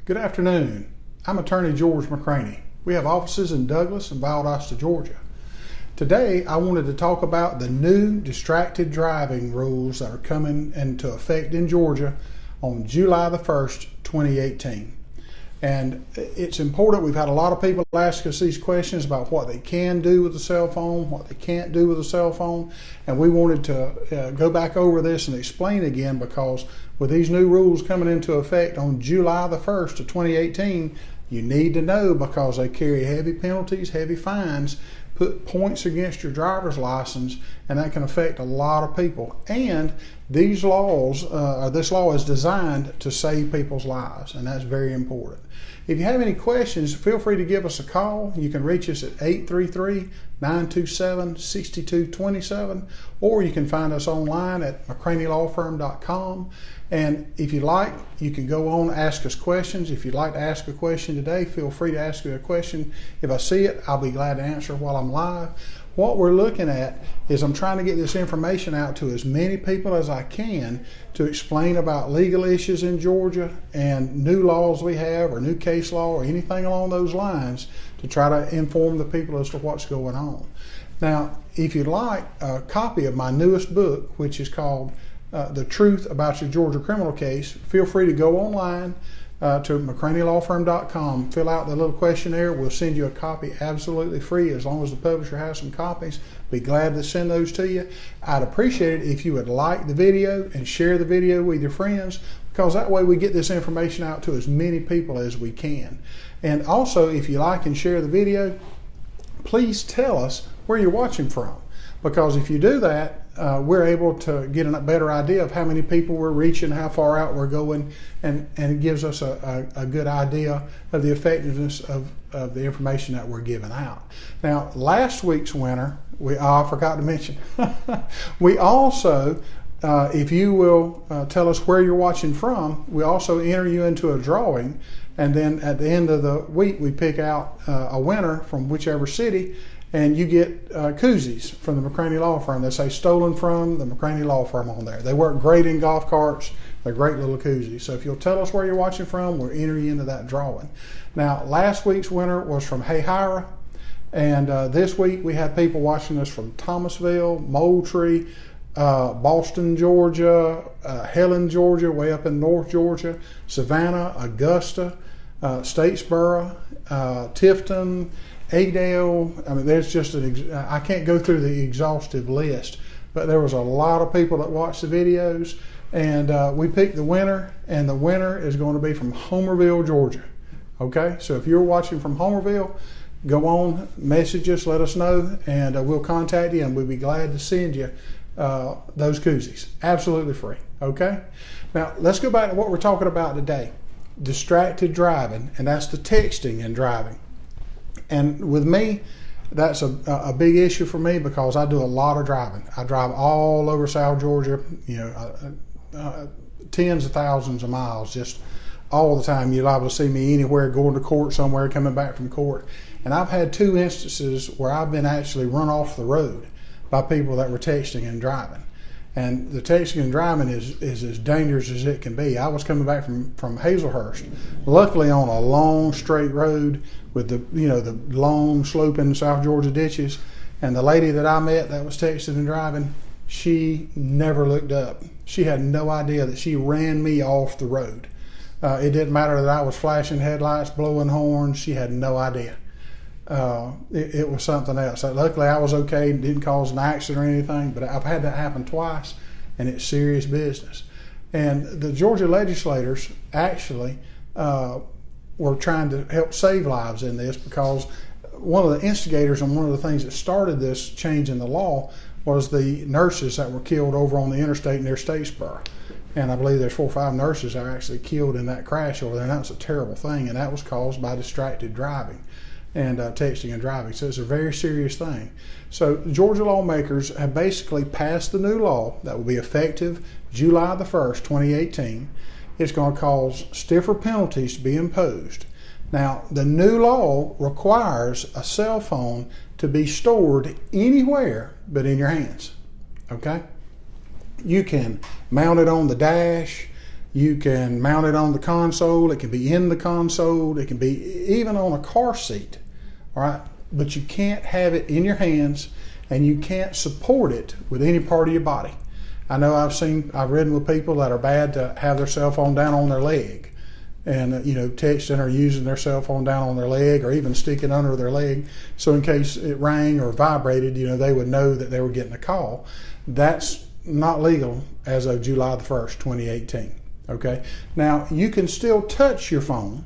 Good afternoon. I'm Attorney George McCraney. We have offices in Douglas and Valdosta, Georgia. Today, I wanted to talk about the new distracted driving rules that are coming into effect in Georgia on July the 1st, 2018. And it's important. We've had a lot of people ask us these questions about what they can do with a cell phone, what they can't do with a cell phone. And we wanted to go back over this and explain again, because with these new rules coming into effect on July the 1st of 2018, you need to know, because they carry heavy penalties, heavy fines, put points against your driver's license, and that can affect a lot of people. And these laws, this law is designed to save people's lives, and that's very important. If you have any questions, feel free to give us a call. You can reach us at 833-927-6227, or you can find us online at mccranylawfirm.com. And if you like, you can go on and ask us questions. If you'd like to ask a question today, feel free to ask me a question. If I see it, I'll be glad to answer while I'm live. What we're looking at is I'm trying to get this information out to as many people as I can to explain about legal issues in Georgia and new laws we have, or new case law, or anything along those lines, to try to inform the people as to what's going on. Now, if you'd like a copy of my newest book, which is called The Truth About Your Georgia Criminal Case, feel free to go online to mccranylawfirm.com, fill out the little questionnaire. We'll send you a copy absolutely free, as long as the publisher has some copies. Be glad to send those to you. I'd appreciate it if you would like the video and share the video with your friends, because that way we get this information out to as many people as we can. And also, if you like and share the video, please tell us where you're watching from, because if you do that, we're able to get a better idea of how many people we're reaching, how far out we're going, and it gives us a good idea of the effectiveness of the information that we're giving out. Now, last week's winner, I forgot to mention, we also, if you will tell us where you're watching from, we also enter you into a drawing, and then at the end of the week, we pick out a winner from whichever city, and you get koozies from the McCraney Law Firm. They say stolen from the McCraney Law Firm on there. They work great in golf carts. They're great little koozies. So if you'll tell us where you're watching from, we'll enter you into that drawing. Now, last week's winner was from Hayhira, and this week we had people watching us from Thomasville, Moultrie, Boston, Georgia, Helen, Georgia, way up in North Georgia, Savannah, Augusta, Statesboro, Tifton, Adel. I mean, there's just I can't go through the exhaustive list, but there was a lot of people that watched the videos, and we picked the winner, and the winner is going to be from Homerville, Georgia. Okay, so if you're watching from Homerville, go on, message us, let us know, and we'll contact you, and we'll be glad to send you those koozies, absolutely free. Okay, now let's go back to what we're talking about today: distracted driving, and that's the texting and driving. And with me, that's a big issue for me, because I do a lot of driving. I drive all over South Georgia, tens of thousands of miles, just all the time. You're liable to see me anywhere, going to court somewhere, coming back from court. And I've had 2 instances where I've been actually run off the road by people that were texting and driving. And the texting and driving is as dangerous as it can be. I was coming back from Hazelhurst, luckily on a long straight road with the long sloping South Georgia ditches. And the lady that I met that was texting and driving, she never looked up. She had no idea that she ran me off the road. It didn't matter that I was flashing headlights, blowing horns. She had no idea. It was something else. Luckily, I was okay, didn't cause an accident or anything, but I've had that happen twice, and it's serious business. And the Georgia legislators actually were trying to help save lives in this, because one of the instigators and one of the things that started this change in the law was the nurses that were killed over on the interstate near Statesboro. And I believe there's 4 or 5 nurses that were actually killed in that crash over there, and that was a terrible thing, and that was caused by distracted driving and texting and driving. So it's a very serious thing. So Georgia lawmakers have basically passed the new law that will be effective July the 1st, 2018. It's going to cause stiffer penalties to be imposed. Now, the new law requires a cell phone to be stored anywhere but in your hands. Okay? You can mount it on the dash. You can mount it on the console. It can be in the console. It can be even on a car seat. All right, but you can't have it in your hands, and you can't support it with any part of your body. I know I've ridden with people that are bad to have their cell phone down on their leg, and texting or using their cell phone down on their leg, or even sticking under their leg, so in case it rang or vibrated, they would know that they were getting a call. That's not legal as of July the 1st, 2018. Okay. Now you can still touch your phone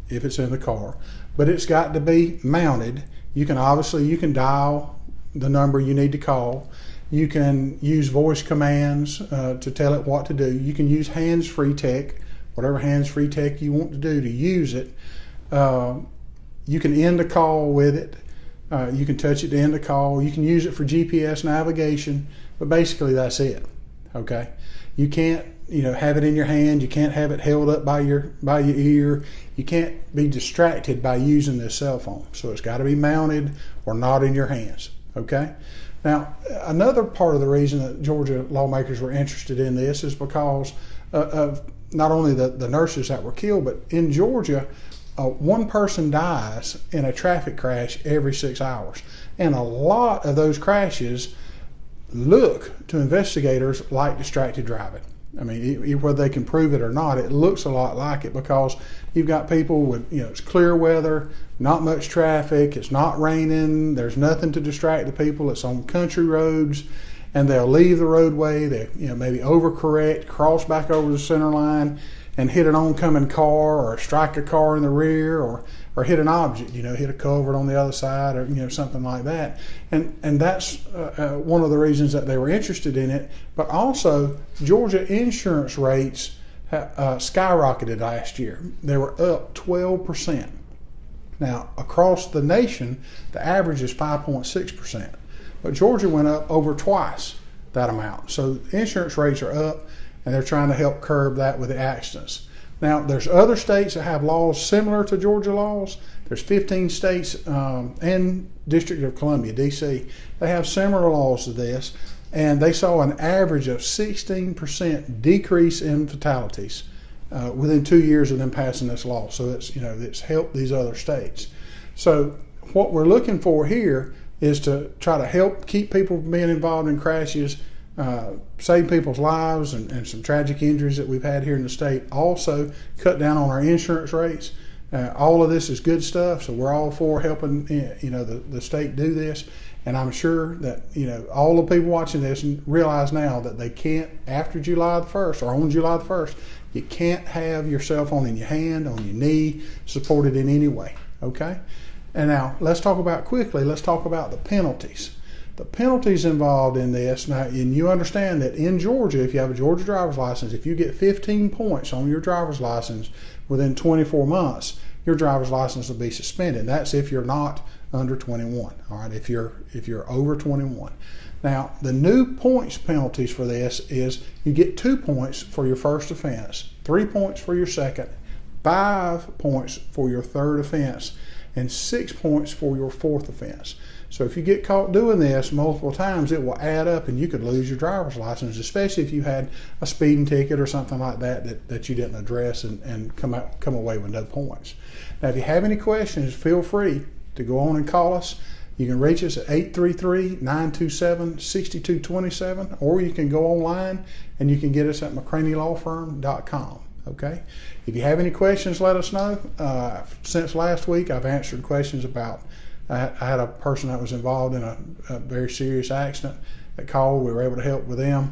if it's in the car, but it's got to be mounted. You can dial the number you need to call. You can use voice commands to tell it what to do. You can use hands-free tech, whatever hands-free tech you want to do to use it. You can end a call with it. You can touch it to end a call. You can use it for GPS navigation, but basically that's it. Okay, you can't have it in your hand. You can't have it held up by your ear. You can't be distracted by using this cell phone. So it's got to be mounted or not in your hands. Okay. Now, another part of the reason that Georgia lawmakers were interested in this is because of not only the nurses that were killed, but in Georgia, one person dies in a traffic crash every 6 hours. And a lot of those crashes look to investigators like distracted driving. I mean, whether they can prove it or not, it looks a lot like it, because you've got people with, it's clear weather, not much traffic, it's not raining, there's nothing to distract the people, it's on country roads, and they'll leave the roadway, they maybe overcorrect, cross back over the center line, and hit an oncoming car, or strike a car in the rear, or hit an object, hit a culvert on the other side, or something like that. And that's one of the reasons that they were interested in it. But also, Georgia insurance rates skyrocketed last year. They were up 12%. Now, across the nation, the average is 5.6%. But Georgia went up over twice that amount. So insurance rates are up, and they're trying to help curb that with the accidents. Now, there's other states that have laws similar to Georgia laws. There's 15 states and District of Columbia, D.C. They have similar laws to this, and they saw an average of 16% decrease in fatalities within 2 years of them passing this law. So it's helped these other states. So what we're looking for here is to try to help keep people from being involved in crashes, save people's lives and some tragic injuries that we've had here in the state. Also, cut down on our insurance rates. All of this is good stuff, so we're all for helping the state do this. And I'm sure that all the people watching this realize now that they can't, after July the 1st or on July the 1st, you can't have your cell phone in your hand, on your knee, supported in any way. Okay? And now let's talk about the penalties. The penalties involved in this, now, and you understand that in Georgia, if you have a Georgia driver's license, if you get 15 points on your driver's license within 24 months, your driver's license will be suspended. That's if you're not under 21. All right, if you're over 21. Now, the new points penalties for this is you get 2 points for your first offense, 3 points for your second, 5 points for your third offense, and 6 points for your fourth offense. So if you get caught doing this multiple times, it will add up, and you could lose your driver's license, especially if you had a speeding ticket or something like that you didn't address and come away with no points. Now, if you have any questions, feel free to go on and call us. You can reach us at 833-927-6227, or you can go online and you can get us at McCraney.com. Okay. If you have any questions, let us know. Since last week, I've answered questions about. I had a person that was involved in a very serious accident that called. We were able to help with them.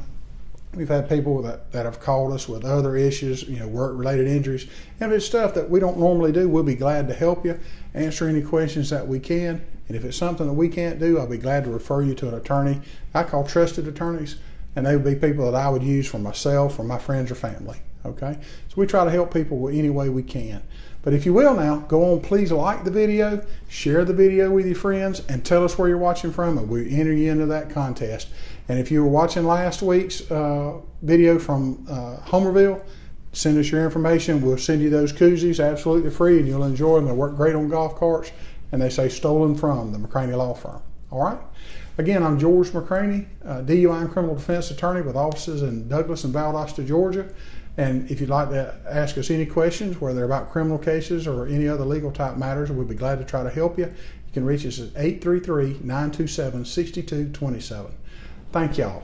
We've had people that have called us with other issues, work-related injuries. And if it's stuff that we don't normally do, we'll be glad to help you, answer any questions that we can. And if it's something that we can't do, I'll be glad to refer you to an attorney. I call trusted attorneys, and they would be people that I would use for myself or my friends or family. Okay? So we try to help people any way we can. But if you will now, go on, please like the video, share the video with your friends, and tell us where you're watching from, and we'll enter you into that contest. And if you were watching last week's video from Homerville, send us your information. We'll send you those koozies absolutely free, and you'll enjoy them. They work great on golf carts, and they say stolen from the McCraney Law Firm. All right? Again, I'm George McCraney, DUI and criminal defense attorney with offices in Douglas and Valdosta, Georgia. And if you'd like to ask us any questions, whether about criminal cases or any other legal type matters, we'd be glad to try to help you. You can reach us at 833-927-6227. Thank y'all.